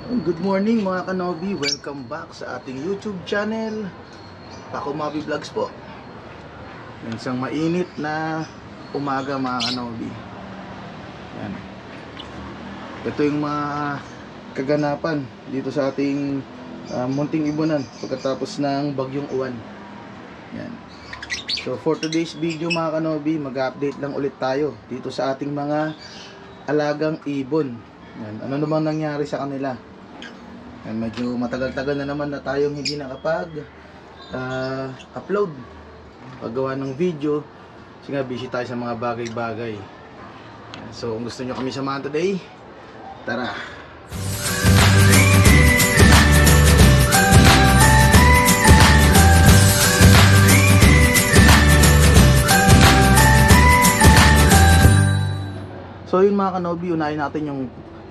Good morning mga kanobi, welcome back sa ating YouTube channel, Paco Mavi Vlogs po. Isang mainit na umaga mga kanobi. Yan. Ito yung mga kaganapan dito sa ating munting ibunan pagkatapos ng bagyong uwan. Yan. So for today's video mga kanobi, mag-update lang ulit tayo dito sa ating mga alagang ibon. Yan. Ano naman nangyari sa kanila? Yan, medyo matagal-tagal na naman na tayong hindi nakapag upload, paggawa ng video kasi nga busy tayo sa mga bagay-bagay. So kung gusto nyo kami samahan today, tara! So yun mga kanobi, unahin natin yung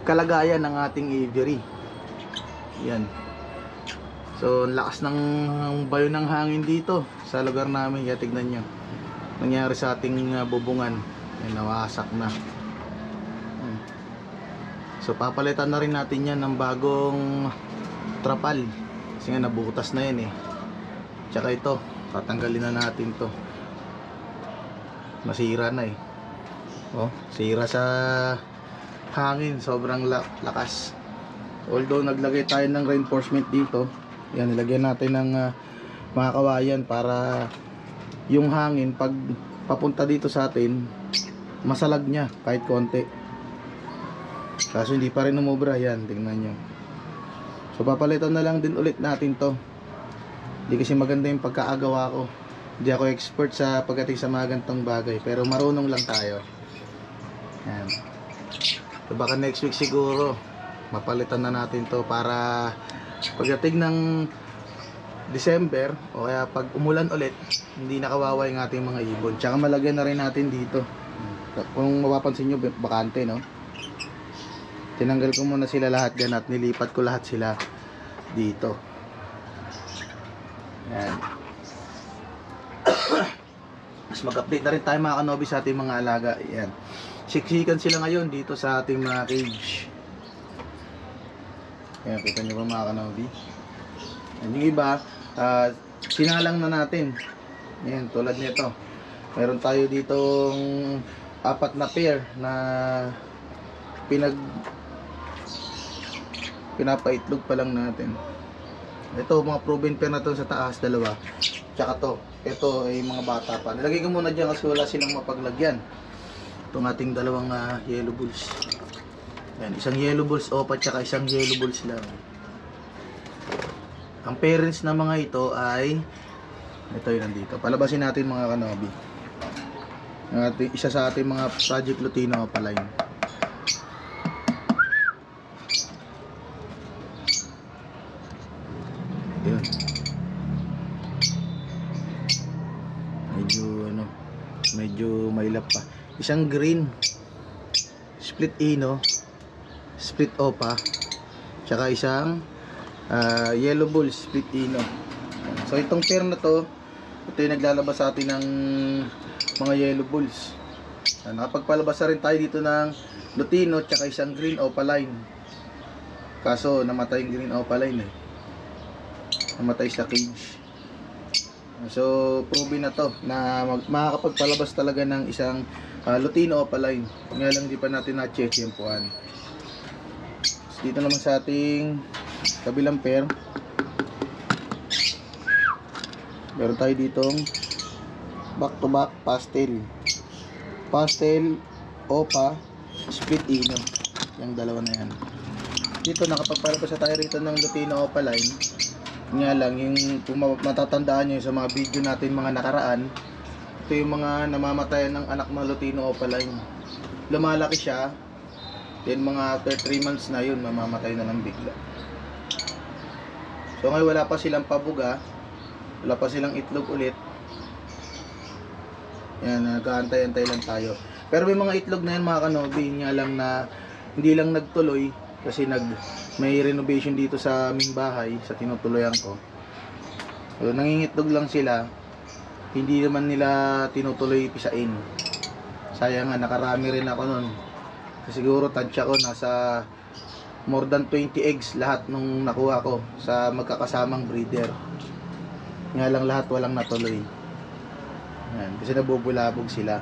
kalagayan ng ating aviary. Yan. So lakas ng bayo ng hangin dito sa lugar namin. Kaya tignan nyo nangyari sa ating bubungan. Yan, nawasak na. So papalitan na rin natin yan ng bagong trapal kasi nga nabutas na yan eh. Tsaka ito, tatanggalin na natin to. Masira na eh. Oh, sira sa hangin, sobrang lakas. Although naglagay tayo ng reinforcement dito, yan, nilagyan natin ng mga kawayan para yung hangin pag papunta dito sa atin masalag niya kahit konti. Kaso hindi pa rin umubra. Yan, tingnan nyo. So papalitan na lang din ulit natin to. Hindi kasi maganda yung pagkaagawa ko. Hindi ako expert sa pagdating sa mga gantong bagay, pero marunong lang tayo. Yan. So baka next week siguro mapalitan na natin to para pagdating ng December o kaya pag umulan ulit hindi nakawawa yung ating mga ibon. Tsaka malagyan na rin natin dito. Kung mapapansin nyo, bakante, no? Tinanggal ko muna sila lahat dyan at nilipat ko lahat sila dito. Yan. Mas mag-update na rin tayo mga kanobi sa ating mga alaga. Yan. Siksikan sila ngayon dito sa ating mga cage. Ayan, kita nyo ba mga kanobi? Yung iba, sinalang na natin. Ayan, tulad nito. Meron tayo ditong 4 na pair na pinapaitlog pa lang natin. Ito, mga proven pair na to sa taas, dalawa. Tsaka to, ito ay mga bata pa. Nilagay ko muna dyan kasi wala silang mapaglagyan. Itong ating dalawang yellow bulls. Yan, isang yellow bulls opa tsaka isang yellow bulls lang. Ang parents na mga ito ay ito yung nandito. Palabasin natin mga kanobi. Isa sa ating mga Project Lutino Opaline. Yun. Medyo mailap pa. Isang green split ino, split opa, tsaka isang yellow bull split ino. So itong pair na to, ito yung naglalabas sa atin ng mga yellow bulls. Nakapagpalabas na rin tayo dito ng lutino tsaka isang green opaline. Kaso namatay yung green opaline eh. Namatay sa cage. So proven na to na makakapagpalabas talaga ng isang lutino opaline. Nga lang di pa natin na-check-chepuan. Dito naman sa ating kabilang pair, meron tayo ditong back to back pastel opa split ino. Yung dalawa na yan. Dito nakapagpalabas na tayo rito ng lutino opaline. Nga lang, yung kung matatandaan nyo sa mga video natin mga nakaraan, ito yung mga namamatayan ng anak ng lutino opaline. Lumalaki siya, then mga 3 months na yun, mamamatay na lang bigla. So ngayon wala pa silang pabuga, wala pa silang itlog ulit. Yan, nag-aantay-antay lang tayo. Pero may mga itlog na yan mga kanobi, nga lang na hindi lang nagtuloy kasi may renovation dito sa aming bahay, sa tinutuloyan ko. So nangingitlog lang sila, hindi naman nila tinutuloy pisain. Sayang nga, nakarami rin ako nun. Siguro tansya ko nasa more than 20 eggs lahat nung nakuha ko sa magkakasamang breeder. Nga lang lahat walang natuloy. Yan, kasi nabubulabog sila.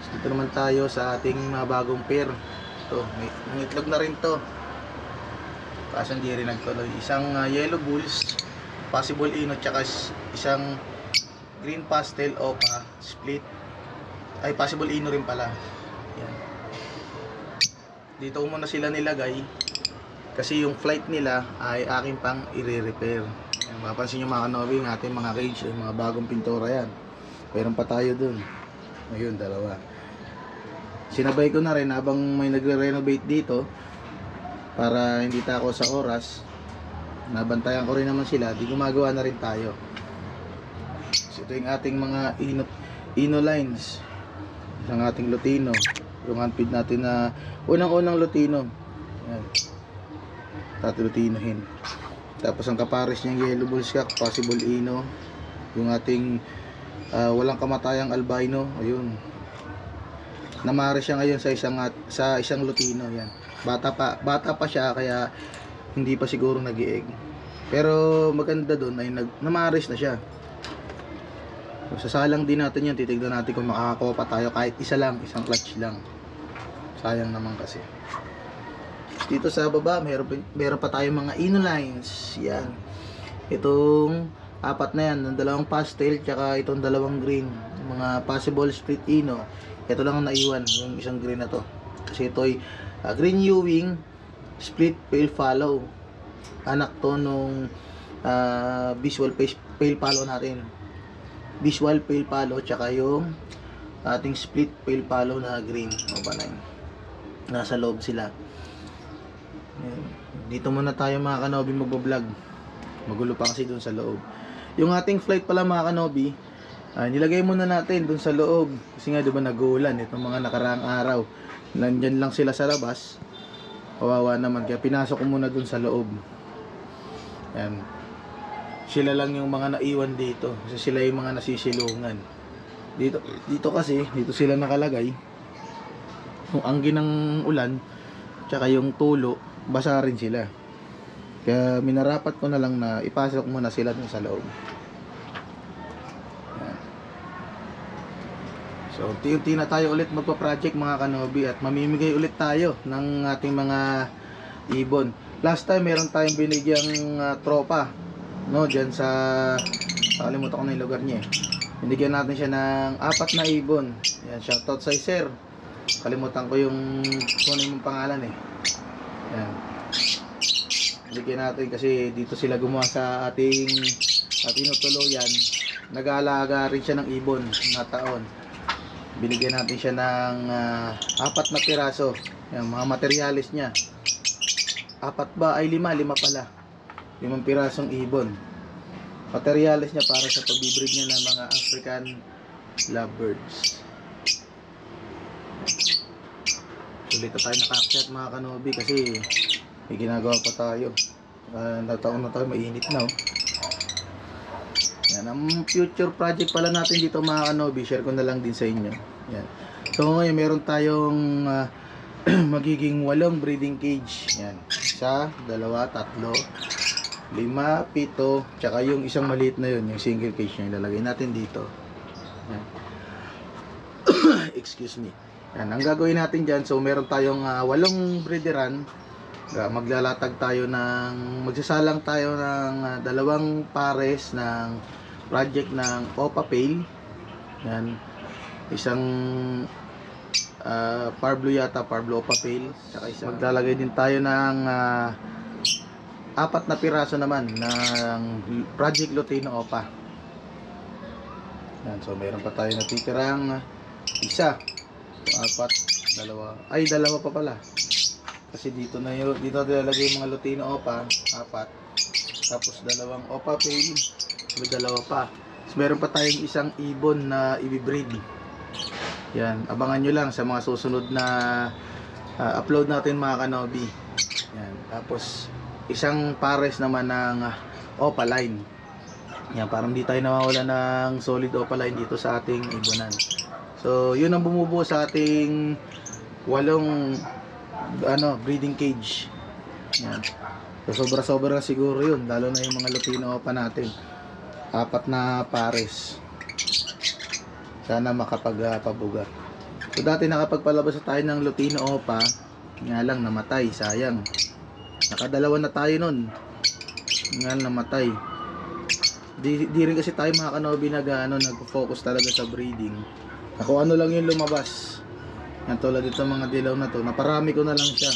So, dito naman tayo sa ating mga bagong pair. Ito, may nangitlog na rin to. Kaso hindi rin nagtuloy. Isang yellow bulls, possible ino, tsaka isang green pastel opa split. Ay, possible ino rin pala. Yan. Dito muna sila nilagay kasi yung flight nila ay akin pang i-repair. Mapapansin nyo mga kanobi, yung ating mga cage, yung mga bagong pintura yan. Meron pa tayo dun. Ayun, dalawa. Sinabay ko na rin habang may nagre-renovate dito para hindi tako sa oras. Nabantayan ko rin naman sila, di gumagawa na rin tayo. So, ito yung ating mga ino lines ng ating Lutino. Yung handfeed natin na unang-unang Lutino. Yan. Lutinohin. Tapos ang kapares niyang yellow bullscock, possible ino. Yung ating walang kamatayang albino, ayun. Namare siya ngayon sa isang Lutino, yan. Bata pa siya kaya hindi pa siguro nag-i-egg. Pero maganda doon ay namares na siya. So, sasalang din natin yan, titignan natin kung makakakuha pa tayo kahit isa lang, isang clutch lang. Sayang naman kasi. Dito sa baba, meron pa tayong mga ino lines. Yan. Itong apat na yan, ng dalawang pastel, tsaka itong dalawang green. Mga possible split ino. Ito lang ang naiwan, yung isang green na to. Kasi ito ay green Ewing, split pale follow. Anak to nung visual pale follow natin. Visual pale follow, tsaka yung ating split pale follow na green. O ba na yun? Nasa loob sila. Dito muna tayo mga kanobi magbablog. Magulo pa kasi dun sa loob. Yung ating flight pala mga kanobi, nilagay muna natin dun sa loob. Kasi nga diba nag-uulan itong mga nakaraang araw. Nandyan lang sila sa labas. Kawawa naman. Kaya pinasok ko muna dun sa loob. Yan. Sila lang yung mga naiwan dito. Kasi sila yung mga nasisilungan. Dito kasi, dito sila nakalagay. Yung anggi ng ulan, tsaka yung tulo, basa rin sila. Kaya minarapat ko na lang na ipasok muna sila dun sa loob. Yan. So, unti-unti na tayo ulit magpa-project mga kanobi at mamimigay ulit tayo ng ating mga ibon. Last time meron tayong binigyang tropa, no, diyan sa kalimutan ko na yung lugar niya. Binigyan natin siya ng 4 na ibon. Yan, shoutout sa sir. Kalimutan ko yung yung pangalan eh. Yan. Bigyan natin kasi dito sila gumawa sa ating tinutuluyan. Nag-aalaga rin siya ng ibon na taon. Binigyan natin siya ng 4 na piraso. Yan, mga materialis niya. 4 ba? Ay 5 pala. 5 pirasong ibon. Materialis niya para sa pagbibreed niya ng mga African lovebirds. So dito tayo nakaakyat mga kanobi kasi may ginagawa pa tayo. Nataon na tayo, mainit na oh. Yan, ang future project pala natin dito mga kanobi, share ko na lang din sa inyo. Yan. So ngayon meron tayong magiging 8 breeding cage. Yan. 1, 2, 3, 5, 7, tsaka yung isang maliit na yun, yung single cage na ilalagay natin dito. Yan. Excuse me. Yan, ang gagawin natin dyan, so meron tayong 8 breederan. Maglalatag tayo magsasalang tayo ng 2 pares ng project ng Opa Pale. Yan, isang Parblo yata, Parblo Opa Pale. Saka maglalagay din tayo ng 4 na piraso naman ng Project Lutino Opa. Yan, so meron pa tayo natitirang isa. 4, 2. Ay, 2 pa pala. Kasi dito nilalagay yung mga Lutino Opa, 4. Tapos 2 Opa Pale, may 2 pa. So, meron pa tayong isang ibon na i-breed. Yan, abangan nyo lang sa mga susunod na upload natin mga kanobi. Yan, tapos isang pares naman ng Opa line. Yan, parang di tayo nawawala ng solid Opa line dito sa ating ibonan. So, yun ang bumubuo sa ating 8 breeding cage. Yan. So sobra-sobra siguro yun, lalo na yung mga Lutino Opa natin. 4 na pares. Sana makapagpabuga. So dati nakapagpalabas na tayo ng Lutino Opa, nga lang namatay, sayang. Nakadalawa na tayo nun, nga lang namatay. Di rin kasi tayo mga kanobi nag-focus talaga sa breeding. Ako ano lang yung lumabas. Yan, tulad dito mga dilaw na to, naparami ko na lang siya.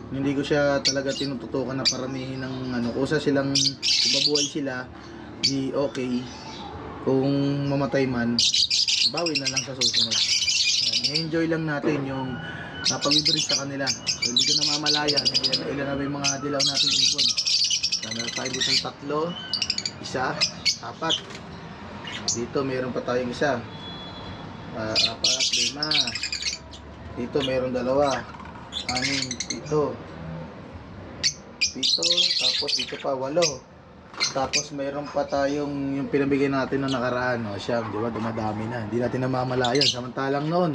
Hindi ko siya talaga tinututukan na paramihin ng kusa silang ibabuhay sila, di okay. Kung mamatay man, bawi na lang sa susunod. I-enjoy lang natin yung napag-breed sa kanila. So hindi ko na mamalaya ilan na may mga dilaw natin ibon. Meron tayo dito 3, 1, 4. Dito meron pa tayong isa, 4, 5. Dito meron 2, 6, 7, 7, tapos dito pa 8. Tapos meron pa tayong yung pinabigay natin na nakaraan, siya, di ba, dumadami na. Hindi natin namamalayan. Samantalang noon,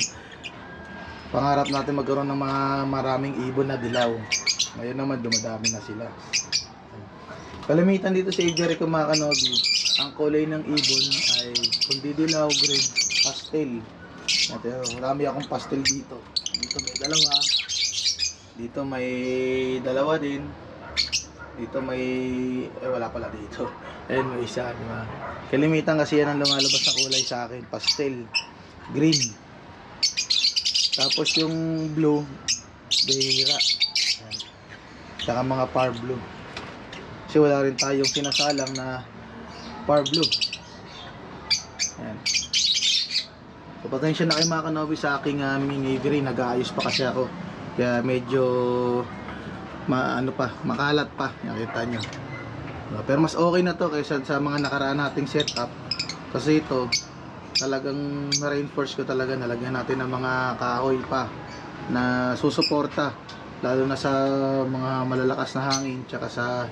pangarap natin magkaroon ng mga maraming ibon na dilaw. Ngayon naman dumadami na sila. Kalimitan dito sa aviary ko mga kanobi, ang kulay ng ibon ay kundi dilaw, green, pastel. Marami akong pastel dito. Dito may 2. Dito may 2 din. Dito may wala pala dito. Ayun, may isa, di ba? Kalimitan kasi yan ang lumalabas na kulay sa akin, pastel, green. Tapos yung blue, bihira. Saka mga par blue. Kasi wala rin tayong sinasalang na par blue. Ayan. So pasensya na kayo mga kanobi sa aking mini aviary, nag-aayos pa kasi ako. Kaya medyo makalat pa, nakita nyo. Pero mas okay na to kaysa sa mga nakaraan nating setup. Kasi ito, talagang na-reinforce ko talaga, nalagyan natin ng mga kahoy pa na susuporta, lalo na sa mga malalakas na hangin tsaka sa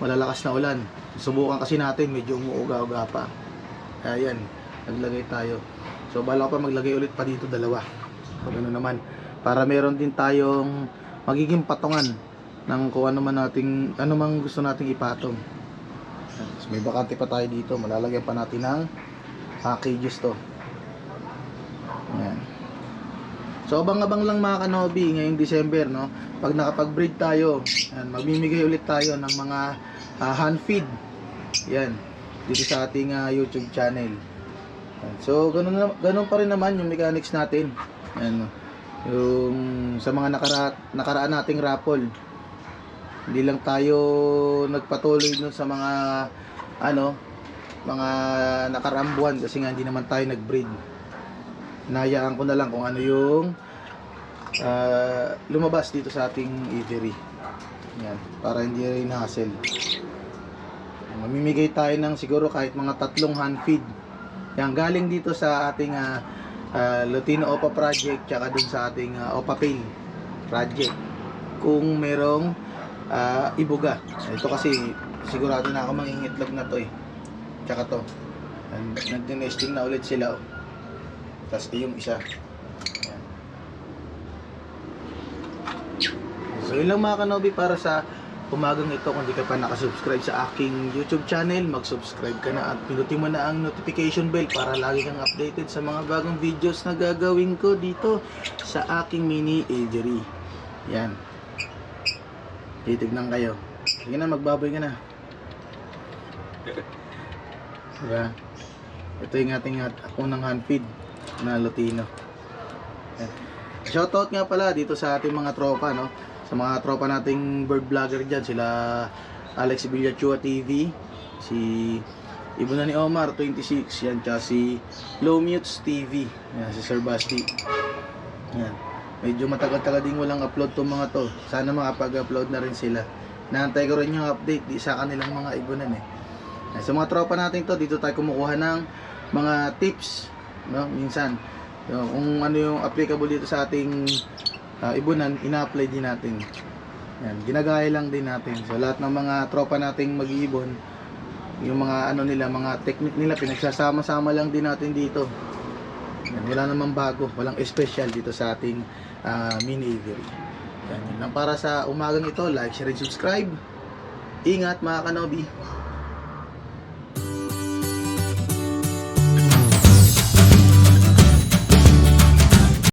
malalakas na ulan. Subukan kasi natin, medyo umuuga-uga pa. Kaya yan, naglagay tayo. So bala ko pa maglagay ulit pa dito 2. So ganoon naman, para meron din tayong magiging patungan ng kung ano man nating, ano mang gusto nating ipatong. So, may bakante pa tayo dito, malalagyan pa natin ng cages to. Ayan. So abang-abang lang mga kanobi ngayong December, no? Pag nakapag-breed tayo, ayan, magmimigay ulit tayo ng mga hand feed. Yan, dito sa ating YouTube channel. Ayan. So ganun pa rin naman yung mechanics natin. Ayan, yung sa mga nakaraan nating raffle. Hindi lang tayo nagpatuloy dun sa mga mga nakaraang buwan kasi nga hindi naman tayo nag-breed. Hinayaan ko na lang kung ano yung lumabas dito sa ating aviary. Yan, para hindi rin hassle. Mamimigay tayo ng siguro kahit mga 3 hand feed. Yan, galing dito sa ating Lutino Opa project tsaka dun sa ating Opa Pale project. Kung merong ibuga. Ito kasi sigurado na ako mangingitlog na to tsaka to. Nag-nesting na ulit sila. Tapos yung isa. Ayan. So yun lang mga kanobi para sa umagang ito. Kung di ka pa nakasubscribe sa aking YouTube channel, mag-subscribe ka na at pinutin mo na ang notification bell para lagi kang updated sa mga bagong videos na gagawin ko dito sa aking mini aviary. Yan. Titignan kayo. Sige na, magbaboy ka na. Diba? Ito yung ating unang hand feed na Lutino. Shoutout nga pala dito sa ating mga tropa, no? Sa mga tropa nating bird vlogger dyan, sila Alex Villachua TV, si Ibon na ni Omar 26, yan, tsaka si Low Mutes TV, yan, si Sir Basti. Yan. Medyo matagal-tagal din walang upload tong mga to. Sana makapag-upload na rin sila. Naantay ko rin yung update di sa kanilang mga ibonan Sa mga tropa natin to, dito tayo kumukuha ng mga tips, no? Minsan kung ano yung applicable dito sa ating ibonan, ina-apply din natin. Yan, ginagaya lang din natin. So lahat ng mga tropa nating mag-iibon, yung mga nila, mga technique nila, pinagsasama-sama lang din natin dito. Yan, wala namang bago, walang special dito sa ating mini aviary. Yan, yun lang para sa umagang ito. Like, share, and subscribe. Ingat mga kanobi.